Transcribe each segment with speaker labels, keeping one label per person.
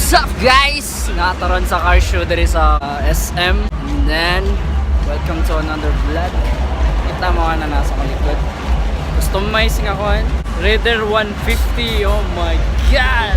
Speaker 1: What's up guys? Nataron sa car show diri sa SM. And then, welcome to another vlog. Kita mo na nasa kalikod. Customizing ako yan. Raider 150. Oh my god!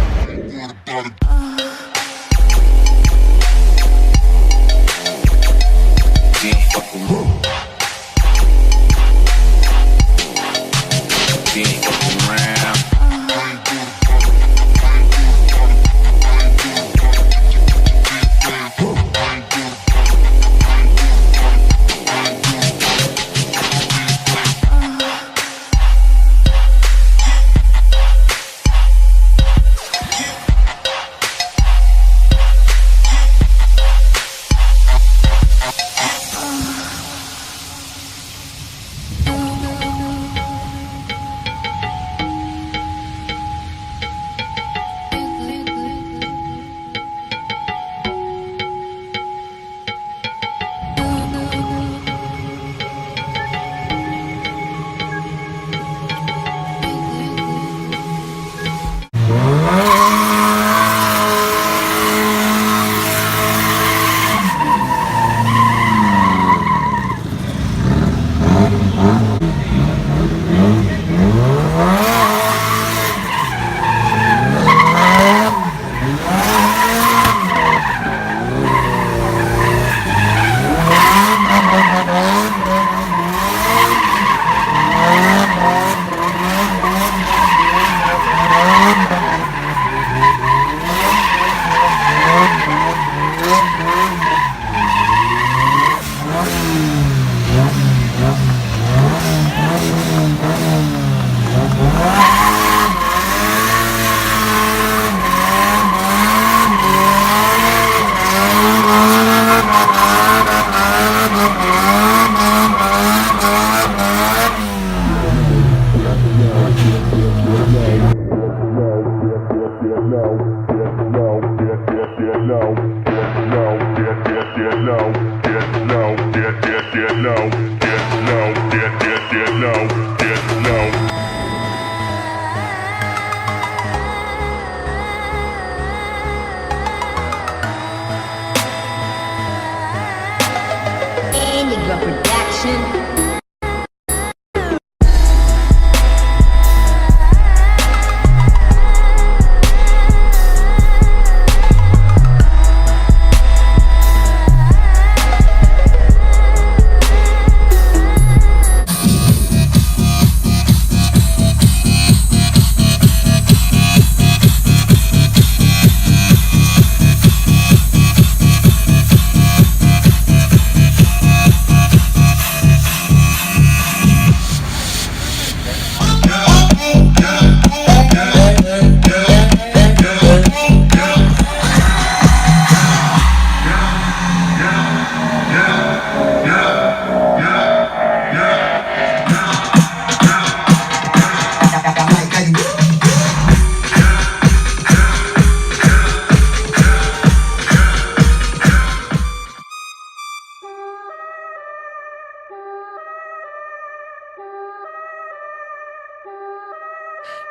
Speaker 2: Indigo production.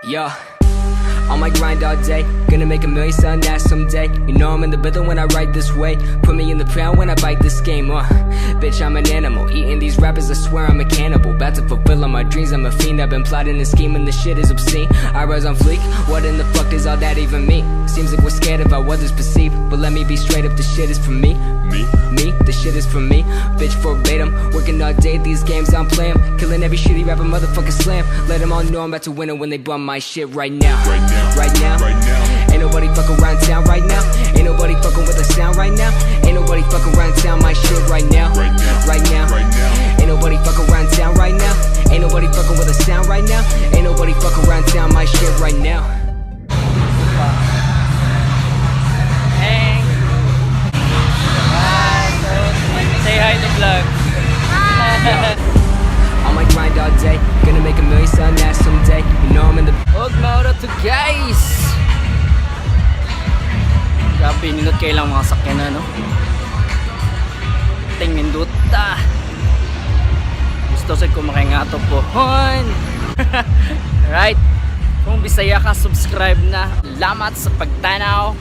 Speaker 3: Yo, on my grind all day, gonna make $1 million selling that someday. You know I'm in the rhythm when I ride this way. Put me in the pound when I bite this game. Bitch, I'm an animal. Eating these rappers, I swear I'm a cannibal. About to fulfill all my dreams, I'm a fiend. I've been plotting and scheming, this shit is obscene. I rise on fleek, what in the fuck does all that even mean? Seems like we're scared of how others perceive, but let me be straight up, this shit is for me. Me, this shit is for me. Bitch, verbatim, working all day, these games I'm playing. Killing every shitty rapper, motherfucker slam. Let them all know I'm about to win it when they bum my shit right now. Right now. Ain't nobody fucking around town right now. Ain't nobody fucking with the sound right now. Ain't nobody fucking around town my shit right now. Right now. Ain't nobody fucking around town right now. Ain't nobody fucking with the sound right now. Ain't nobody fucking around town my shit right now.
Speaker 1: Hey. Say hi to vlog.
Speaker 3: On my grind all day, gonna make $1 million selling that someday. You know I'm in the.
Speaker 1: Huwag maura to guys. Grabe, nindot kayo lang mga sakyan na, no? Ting nindot ta. Gusto sa ko makingato po. Right. Kung Bisaya ka, subscribe na. Salamat sa pagtanaw.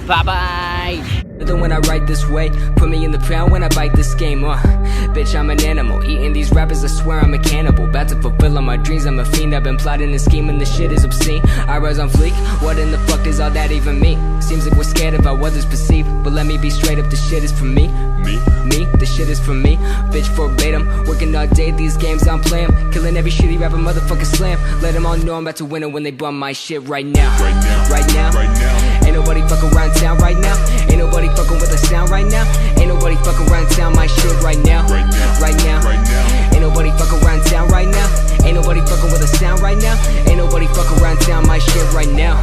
Speaker 1: Bye-bye!
Speaker 3: Than when I write this way, put me in the pound when I bite this game, bitch, I'm an animal, eating these rappers, I swear I'm a cannibal. About to fulfill all my dreams, I'm a fiend, I've been plotting and scheming, this shit is obscene. I rise on fleek, what in the fuck does all that even mean? Seems like we're scared of how others perceive, but let me be straight up, this shit is for me. Me, this shit is for me, bitch, verbatim, working all day, these games I'm playing, killing every shitty rapper, motherfucker slam. Let them all know I'm about to win it when they bum my shit right now. Right now. Ain't nobody fucking around town right now. Ain't nobody fucking with the sound right now. Ain't nobody fucking around town my shit right now. Right now. Ain't nobody fucking around town right now. Ain't nobody fucking with the sound right now. Ain't nobody fucking around town my shit right now.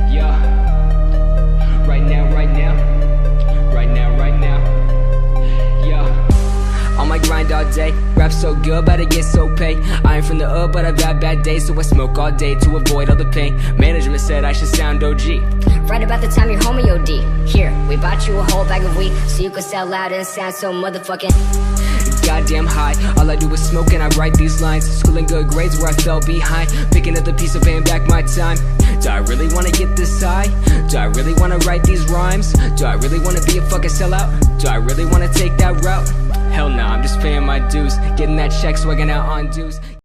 Speaker 3: Yeah. Right now. On my grind all day, rap so good, but I get so paid. I ain't from the hood, but I've had bad days, so I smoke all day to avoid all the pain. Management said I should sound OG.
Speaker 2: Right about the time you're homie OD. Here, we bought you a whole bag of weed, so you can sell loud and sound so motherfucking
Speaker 3: goddamn high. All I do is smoke and I write these lines. Schooling good grades where I fell behind, picking up the piece of paying back my time. Do I really wanna get this high? Do I really wanna write these rhymes? Do I really wanna be a fucking sellout? Do I really wanna take that route? Hell nah, I'm just paying my dues, getting that check, swagging out on dues.